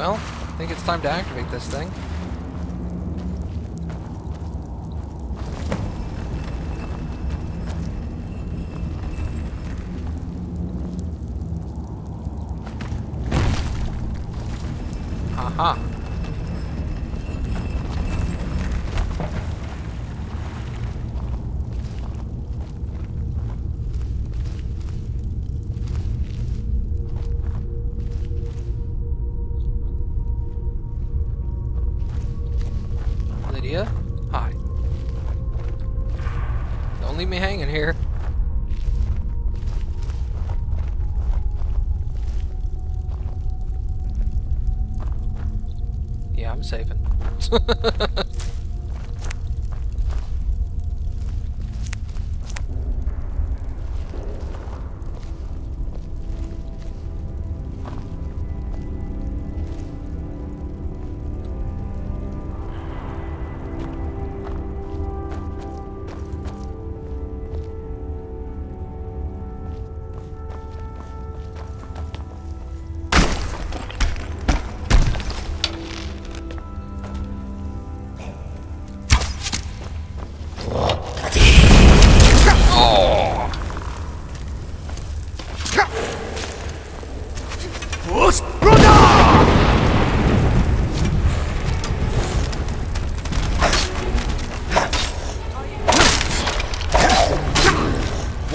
Well, I think it's time to activate this thing. Aha. Lydia? Hi. Don't leave me hanging here. Yeah, I'm saving.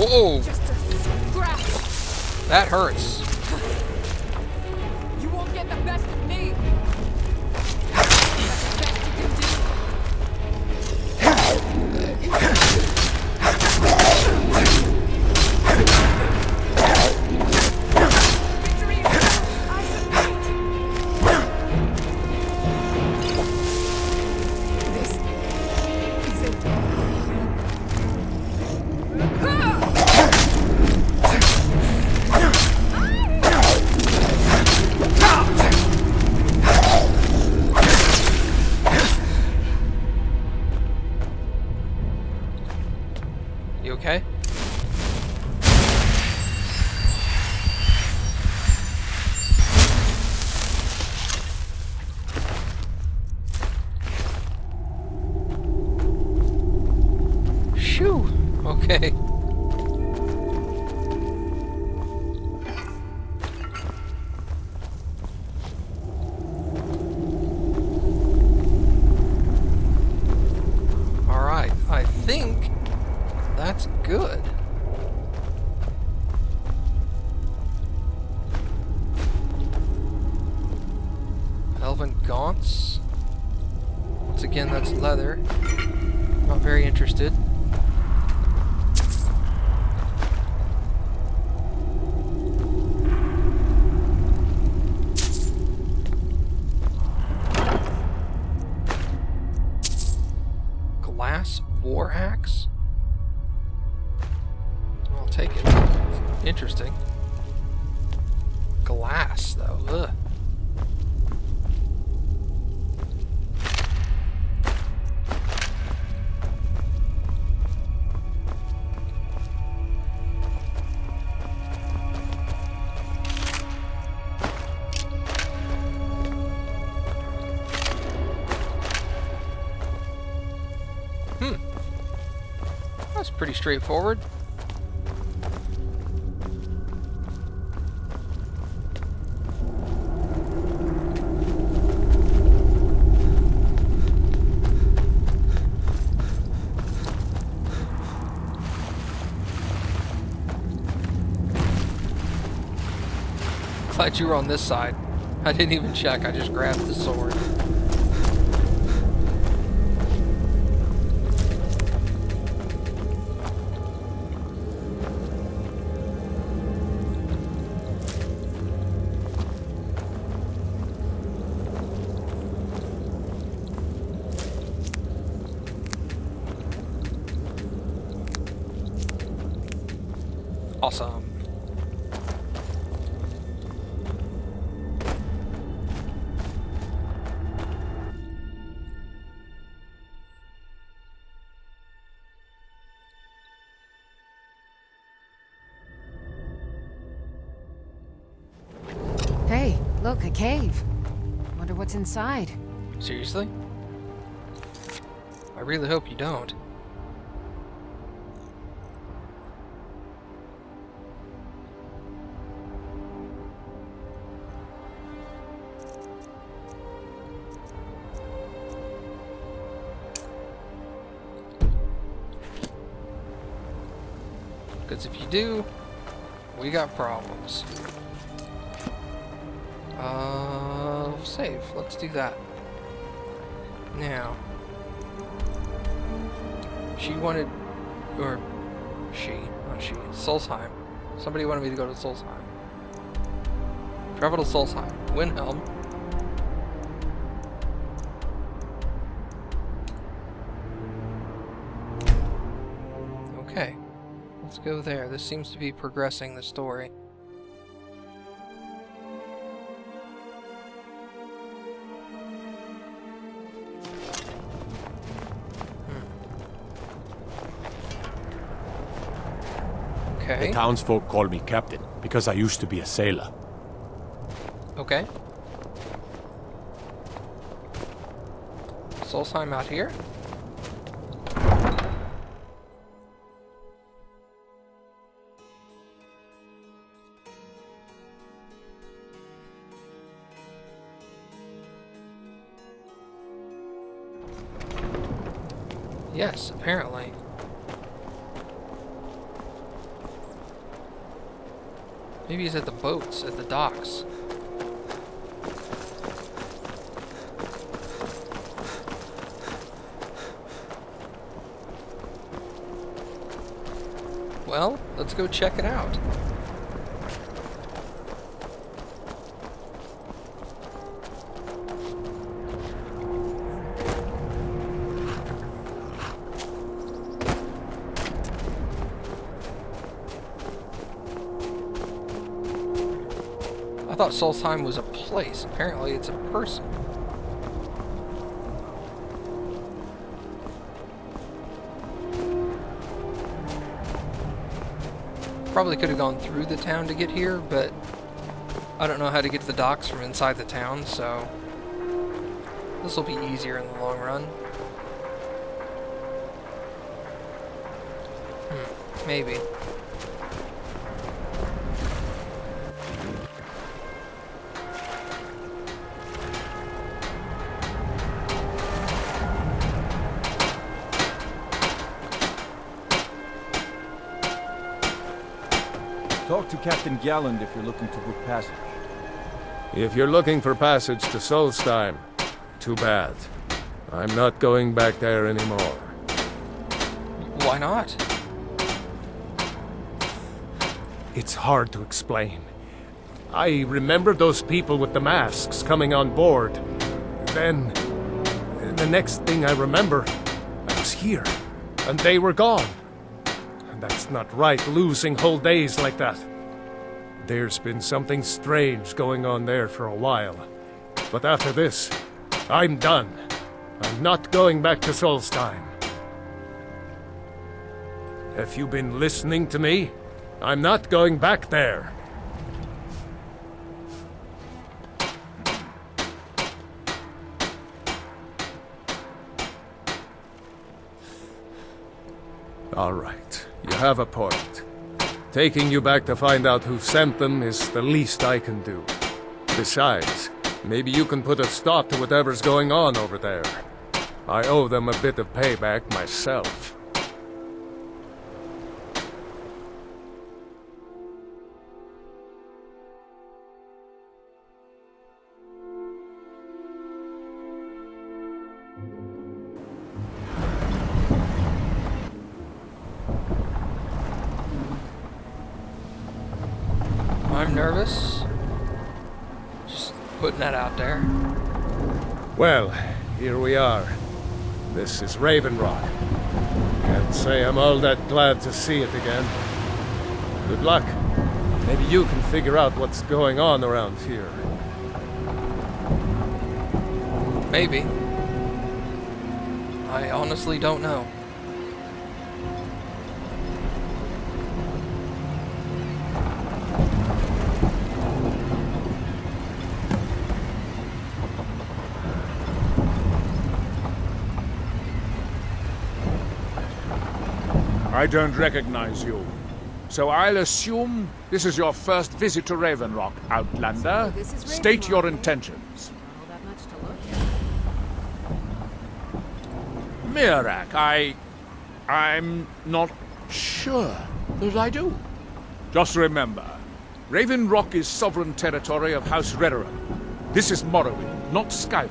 Whoa! That hurts. You won't get the best of me. That's the best you can Victory is AwesomeMattG. This isn't. You okay? Shoo! Okay. Alright, I think that's good. Elven gaunts. Once again, that's leather. Not very interested. Glass war axe? I'll take it. Interesting. Glass, though. Ugh. That's pretty straightforward. Glad you were on this side. I didn't even check, I just grabbed the sword. Awesome. Hey, look, a cave. Wonder what's inside. Seriously? I really hope you don't. Because if you do, we got problems. Save. Let's do that. Now, she wanted, or she, not she, Solstheim. Somebody wanted me to go to Solstheim. Travel to Solstheim. Windhelm. Okay. Let's go there. This seems to be progressing the story. Okay. The townsfolk call me captain because I used to be a sailor. Okay. Solstheim out here? Yes, apparently. Maybe he's at the boats, at the docks. Well, let's go check it out. I thought Solstheim was a place. Apparently it's a person. Probably could have gone through the town to get here, but I don't know how to get to the docks from inside the town, so this will be easier in the long run. Maybe. Talk to Captain Galland if you're looking to book passage. If you're looking for passage to Solstheim, too bad. I'm not going back there anymore. Why not? It's hard to explain. I remember those people with the masks coming on board. Then, the next thing I remember, I was here, and they were gone. And that's not right, losing whole days like that. There's been something strange going on there for a while. But after this, I'm done. I'm not going back to Solstheim. Have you been listening to me? I'm not going back there. All right, you have a point. Taking you back to find out who sent them is the least I can do. Besides, maybe you can put a stop to whatever's going on over there. I owe them a bit of payback myself. I'm nervous. Just putting that out there. Well, here we are. This is Raven Rock. Can't say I'm all that glad to see it again. Good luck. Maybe you can figure out what's going on around here. Maybe. I honestly don't know. I don't recognize you. So I'll assume this is your first visit to Raven Rock, Outlander. So this is Raven State your Rock, eh? intentions. Not all that much to look at. Mirak, I'm not sure that I do. Just remember, Raven Rock is sovereign territory of House Redoran. This is Morrowind, not Skyrim.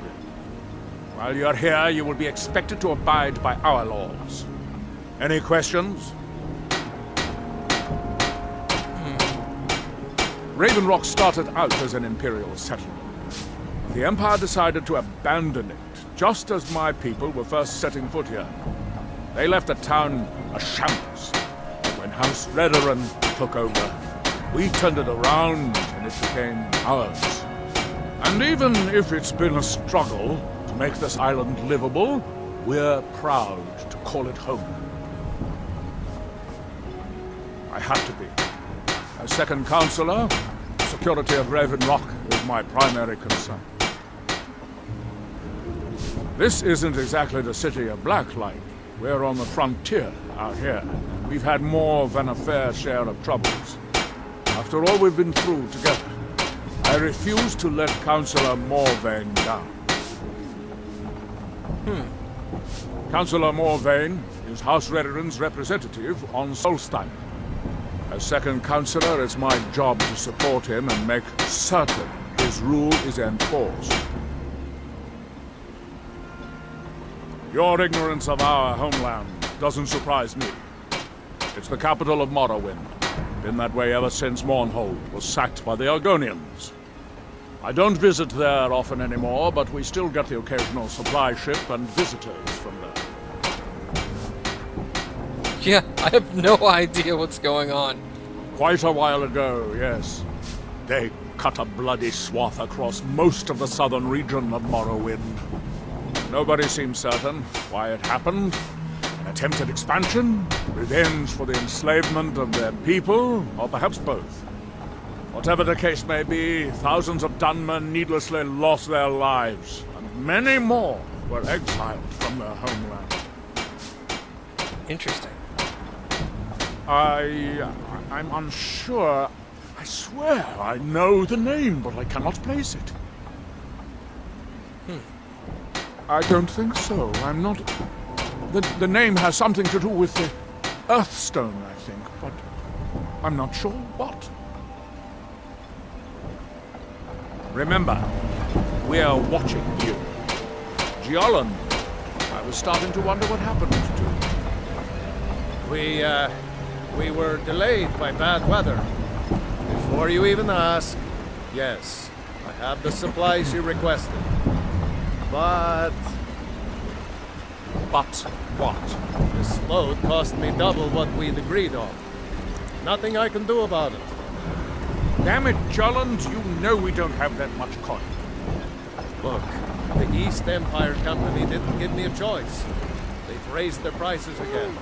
While you're here, you will be expected to abide by our laws. Any questions? Raven Rock started out as an Imperial settlement. The Empire decided to abandon it, just as my people were first setting foot here. They left the town a shambles. When House Redoran took over, we turned it around and it became ours. And even if it's been a struggle to make this island livable, we're proud to call it home. I have to be. As second counselor, security of Raven Rock is my primary concern. This isn't exactly the city of Blacklight. We're on the frontier out here. We've had more than a fair share of troubles. After all we've been through together, I refuse to let Councillor Morvain down. Councillor Morvain is House Redoran's representative on Solstheim. As second councillor, it's my job to support him and make certain his rule is enforced. Your ignorance of our homeland doesn't surprise me. It's the capital of Morrowind. Been that way ever since Mournhold was sacked by the Argonians. I don't visit there often anymore, but we still get the occasional supply ship and visitors from there. Yeah, I have no idea what's going on. Quite a while ago, yes. They cut a bloody swath across most of the southern region of Morrowind. Nobody seems certain why it happened. An attempted expansion, revenge for the enslavement of their people, or perhaps both. Whatever the case may be, thousands of Dunmen needlessly lost their lives, and many more were exiled from their homeland. Interesting. I'm unsure. I swear I know the name, but I cannot place it. I don't think so. I'm not... The name has something to do with the Earthstone, I think, but I'm not sure what. Remember, we are watching you. Giolland, I was starting to wonder what happened to. We were delayed by bad weather. Before you even ask, yes, I have the supplies you requested. But But what? this load cost me double what we'd agreed on. Nothing I can do about it. Damn it, Giolland, you know we don't have that much coin. Look, the East Empire Company didn't give me a choice. They've raised their prices again,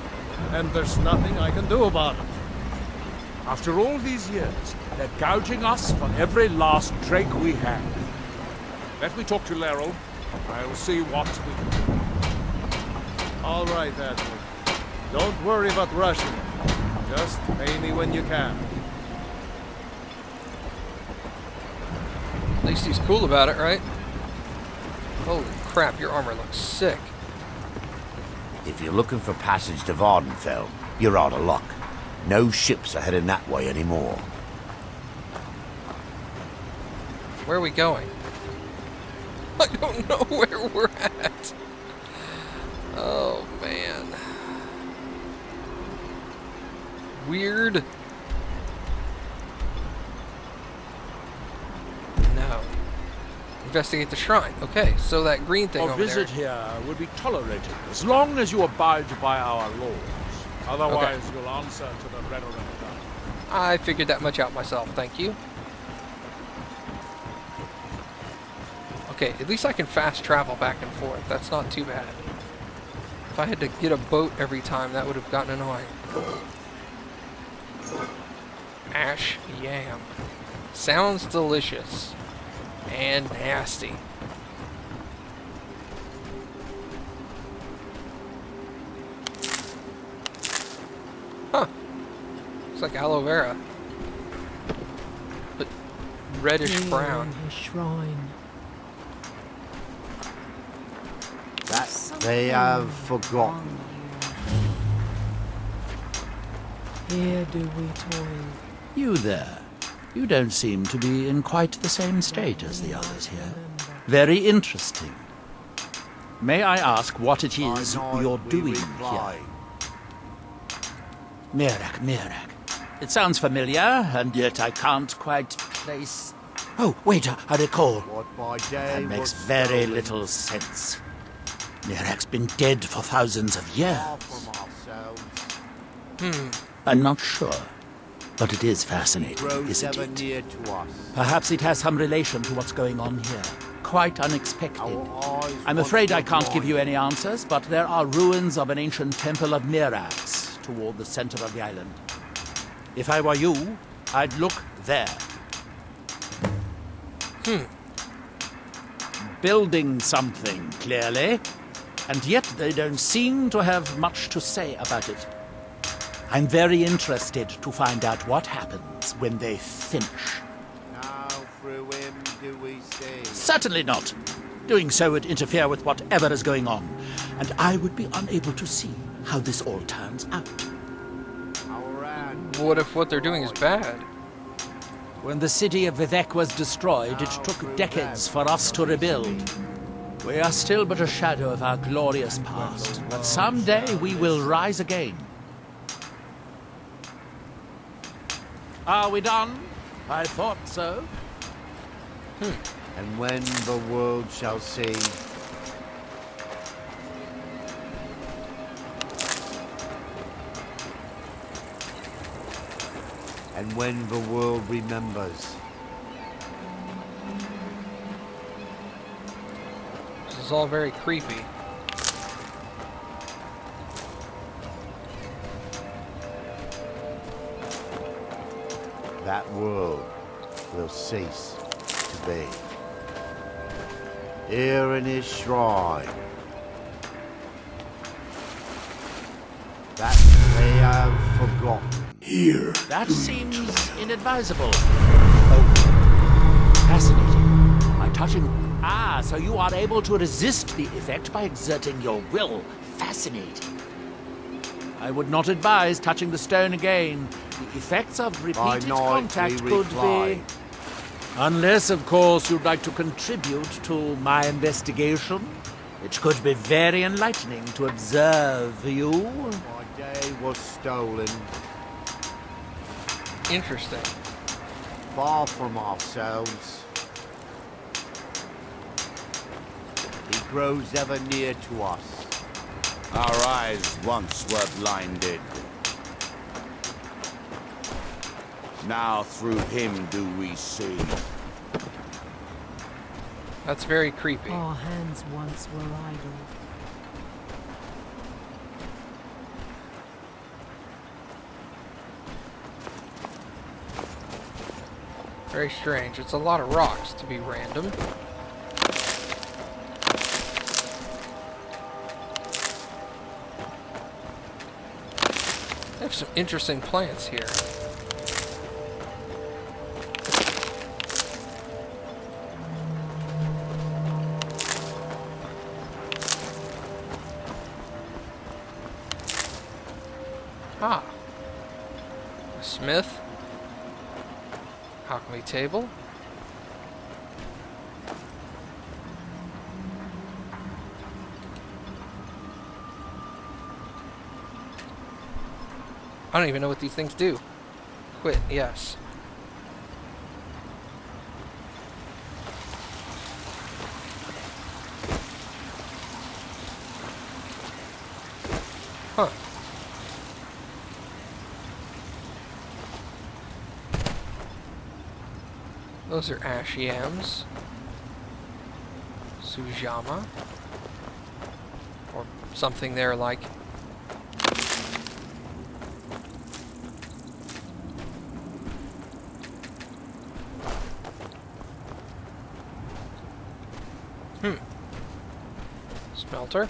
and there's nothing I can do about it. After all these years, they're gouging us for every last drake we have. Let me talk to Laeral. I'll see what we can do. All right, Admiral. Don't worry about rushing it. Just pay me when you can. At least he's cool about it, right? Holy crap, your armor looks sick. If you're looking for passage to Vardenfell, you're out of luck. No ships are heading that way anymore. Where are we going? I don't know where we're at. Oh, man. Weird. No. Investigate the shrine. Okay, so that green thing A over visit there. here would be tolerated, as long as you abide by our laws. Otherwise, you'll answer to the Red Order. I figured that much out myself, thank you. Okay, at least I can fast travel back and forth. That's not too bad. If I had to get a boat every time, that would have gotten annoying. Ash yam. Sounds delicious. And nasty. like aloe vera. But reddish brown. His shrine. That they have forgotten. Here do we toil. You there. You don't seem to be in quite the same state as the others here. Very interesting. May I ask what it is you're doing here? Mirak. It sounds familiar, and yet I can't quite place... Oh, wait, I recall. That makes very little sense. Mirak's been dead for thousands of years. I'm not sure, but it is fascinating, isn't it? Perhaps it has some relation to what's going on here. Quite unexpected. I'm afraid I can't give you any answers, but there are ruins of an ancient temple of Mirax toward the center of the island. If I were you, I'd look there. Building something, clearly, and yet they don't seem to have much to say about it. I'm very interested to find out what happens when they finish. Now through him do we see. Certainly not. Doing so would interfere with whatever is going on, and I would be unable to see how this all turns out. What if what they're doing is bad? When the city of Vivek was destroyed, it took decades for us to rebuild. We are still but a shadow of our glorious past, but someday we will rise again. Are we done? I thought so. And when the world shall see. And when the world remembers. This is all very creepy. That world will cease to be. Here in his shrine. That they have forgotten. Here. That seems inadvisable. Oh, fascinating. By touching... Ah, so you are able to resist the effect by exerting your will. Fascinating. I would not advise touching the stone again. The effects of repeated contact could be... Unless, of course, you'd like to contribute to my investigation. It could be very enlightening to observe you. My day was stolen. Interesting. Far from ourselves. He grows ever near to us. Our eyes once were blinded. Now through him do we see. That's very creepy. Our hands once were idle. Very strange. It's a lot of rocks to be random. They have some interesting plants here. Ah. A smith. Alchemy table. I don't even know what these things do. Quit, yes. Huh. Those are ash yams. Sujama. Or something there like. Smelter.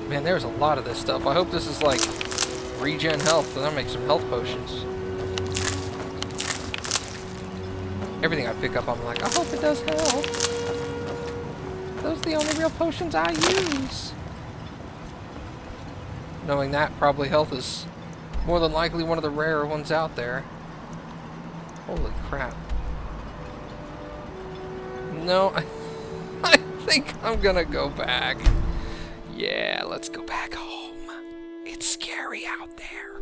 Man, there's a lot of this stuff. I hope this is like regen health, and I'll make some health potions. Everything I pick up, I'm like, I hope it does help. Those are the only real potions I use. Knowing that, probably health is more than likely one of the rarer ones out there. Holy crap. No, I think I'm gonna go back. Yeah, let's go back home. It's scary out there.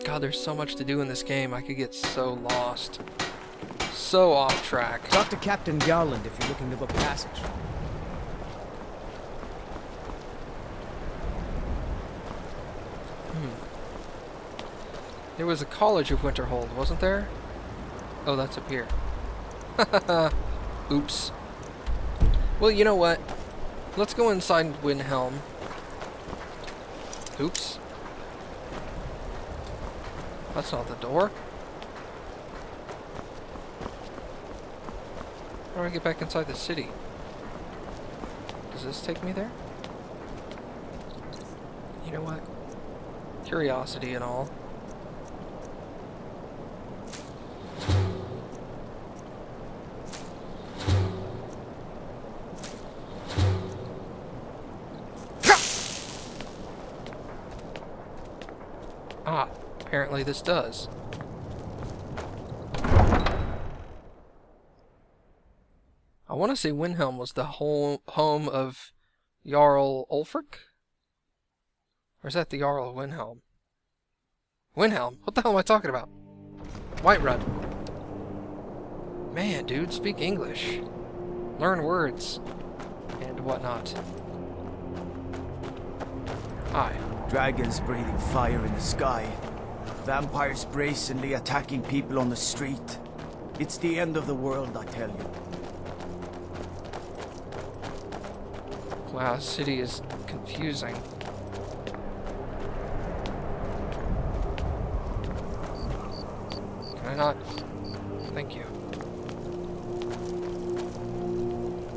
God, there's so much to do in this game. I could get so lost. So off track. Talk to Captain Garland if you're looking to book passage. There was a College of Winterhold, wasn't there? Oh, that's up here. Oops. Well, you know what? Let's go inside Windhelm. Oops. That's not the door. How do I get back inside the city? Does this take me there? You know what? Curiosity and all. Ah, apparently this does. I want to say Windhelm was the home of Jarl Ulfric? Or is that the Jarl of Windhelm? Windhelm? What the hell am I talking about? Whiterun. Man, dude, speak English. Learn words. And whatnot. Hi. Dragons breathing fire in the sky. Vampires brazenly attacking people on the street. It's the end of the world, I tell you. Wow, this city is confusing. Can I not? Thank you.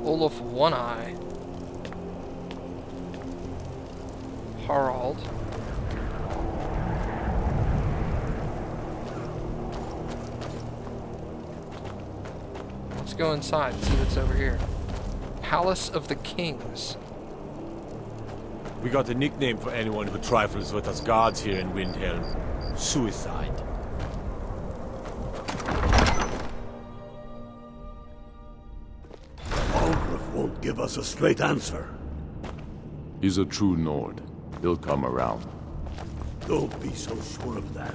Olaf One Eye. Harald. Let's go inside and see what's over here. Palace of the Kings. We got a nickname for anyone who trifles with us gods here in Windhelm. Suicide. Algraf won't give us a straight answer. He's a true Nord. He'll come around. Don't be so sure of that.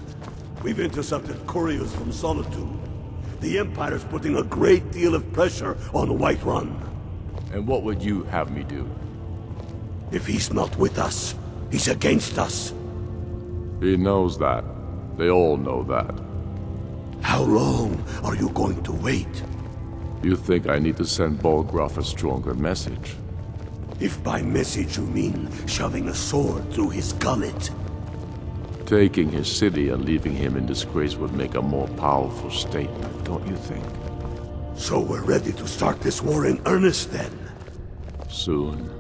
We've intercepted couriers from Solitude. The Empire's putting a great deal of pressure on Whiterun. And what would you have me do? If he's not with us, he's against us. He knows that. They all know that. How long are you going to wait? You think I need to send Bolgraf a stronger message? If by message you mean shoving a sword through his gullet. Taking his city and leaving him in disgrace would make a more powerful statement, don't you think? So we're ready to start this war in earnest then? Soon.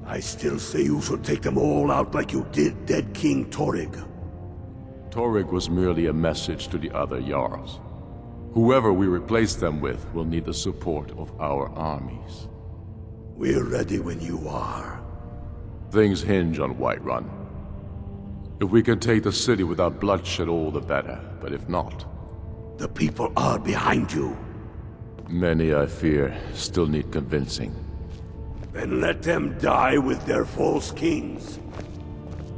I still say you should take them all out like you did dead King Torrig. Torrig was merely a message to the other Jarls. Whoever we replace them with will need the support of our armies. We're ready when you are. Things hinge on Whiterun. If we can take the city without bloodshed, all the better. But if not... The people are behind you. Many, I fear, still need convincing. Then let them die with their false kings.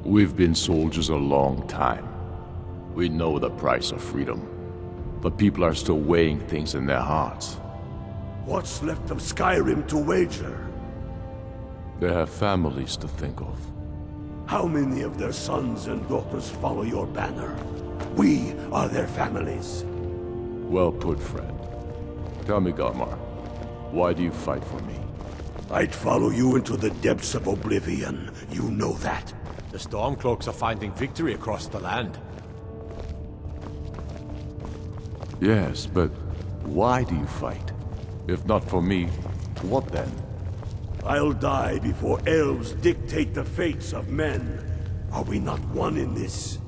We've been soldiers a long time. We know the price of freedom. But people are still weighing things in their hearts. What's left of Skyrim to wager? They have families to think of. How many of their sons and daughters follow your banner? We are their families. Well put, friend. Tell me, Galmar, why do you fight for me? I'd follow you into the depths of oblivion. You know that. The Stormcloaks are finding victory across the land. Yes, but why do you fight? If not for me, What then? I'll die before elves dictate the fates of men. Are we not one in this?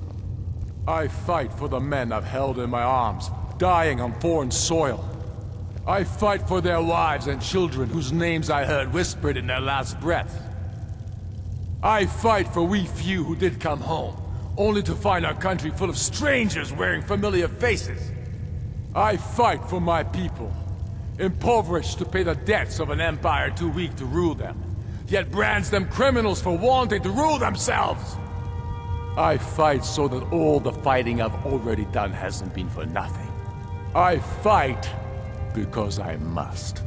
I fight for the men I've held in my arms, dying on foreign soil. I fight for their wives and children whose names I heard whispered in their last breath. I fight for we few who did come home, only to find our country full of strangers wearing familiar faces. I fight for my people, impoverished to pay the debts of an empire too weak to rule them, yet brands them criminals for wanting to rule themselves. I fight so that all the fighting I've already done hasn't been for nothing. I fight because I must.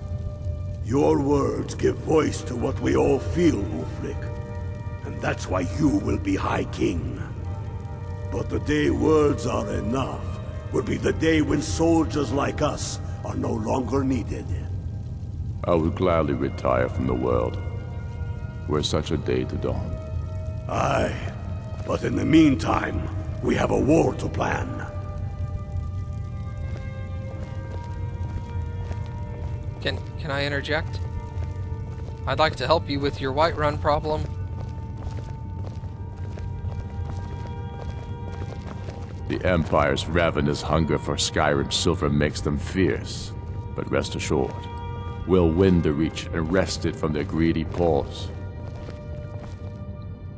Your words give voice to what we all feel, UIfric. And that's why you will be High King. But the day words are enough will be the day when soldiers like us are no longer needed. I would gladly retire from the world, were such a day to dawn. Aye, but in the meantime, we have a war to plan. Can I interject? I'd like to help you with your Whiterun problem. The Empire's ravenous hunger for Skyrim silver makes them fierce, but rest assured, we'll win the Reach and wrest it from their greedy paws.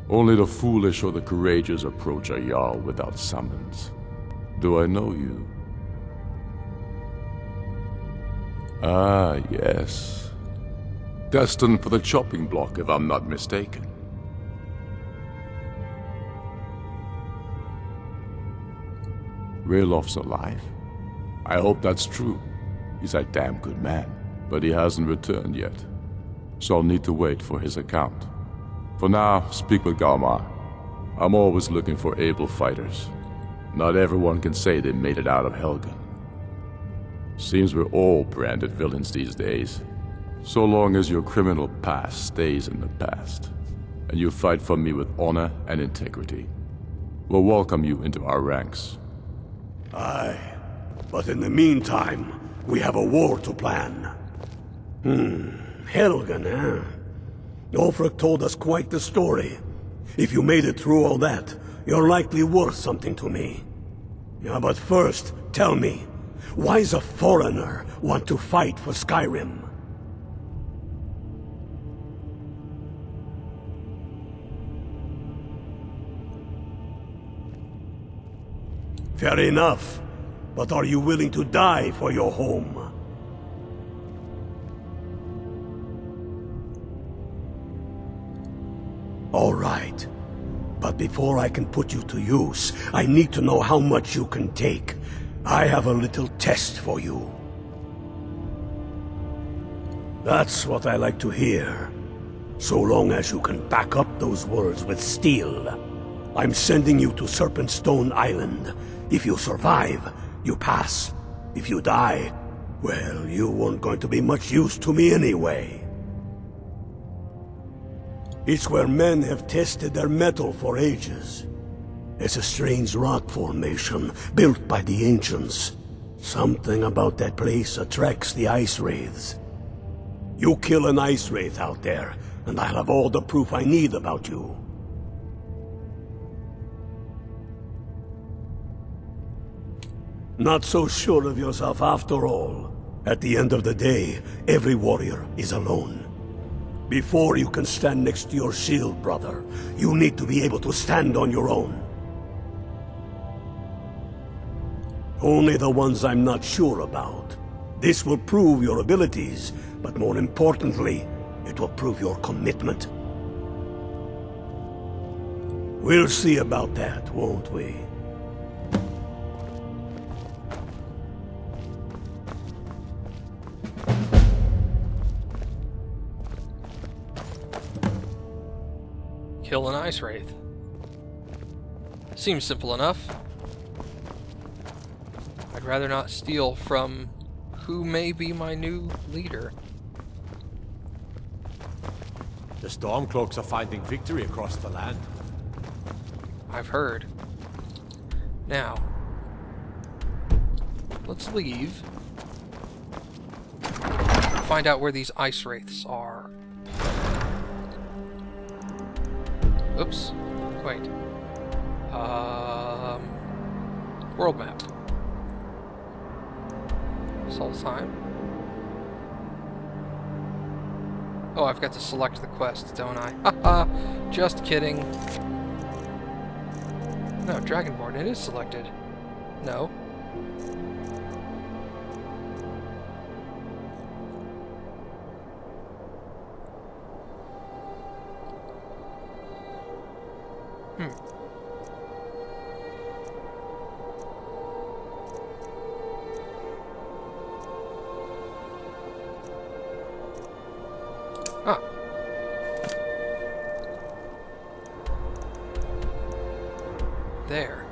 Only the foolish or the courageous approach a Jarl without summons. Do I know you? Ah, yes. Destined for the chopping block, if I'm not mistaken. Railof's alive. I hope that's true. He's a damn good man, but he hasn't returned yet. So I'll need to wait for his account. For now, speak with Galmar. I'm always looking for able fighters. Not everyone can say they made it out of Helgen. Seems we're all branded villains these days. So long as your criminal past stays in the past, and you fight for me with honor and integrity, we'll welcome you into our ranks. Aye, but in the meantime, we have a war to plan. Helgen, eh? Ulfric told us quite the story. If you made it through all that, you're likely worth something to me. Yeah, but first, tell me, why's a foreigner want to fight for Skyrim? Fair enough, but are you willing to die for your home? All right, but before I can put you to use, I need to know how much you can take. I have a little test for you. That's what I like to hear. So long as you can back up those words with steel. I'm sending you to Serpentstone Island. If you survive, you pass. If you die, well, you weren't going to be much use to me anyway. It's where men have tested their metal for ages. It's a strange rock formation, built by the ancients. Something about that place attracts the ice wraiths. You kill an ice wraith out there, and I'll have all the proof I need about you. Not so sure of yourself after all. At the end of the day, every warrior is alone. Before you can stand next to your shield, brother, you need to be able to stand on your own. Only the ones I'm not sure about. This will prove your abilities, but more importantly, it will prove your commitment. We'll see about that, won't we? Kill an ice wraith. Seems simple enough. I'd rather not steal from who may be my new leader. The Stormcloaks are finding victory across the land. I've heard. Now, let's leave. find out where these ice wraiths are. Oops. Wait. World map. Solstheim. Oh, I've got to select the quest, don't I? Haha! Just kidding. No, Dragonborn, it is selected. No. Ah. There.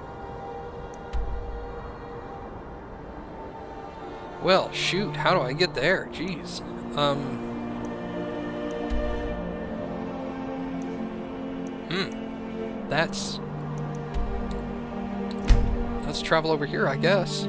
Well, shoot, how do I get there? Jeez. Let's travel over here, I guess.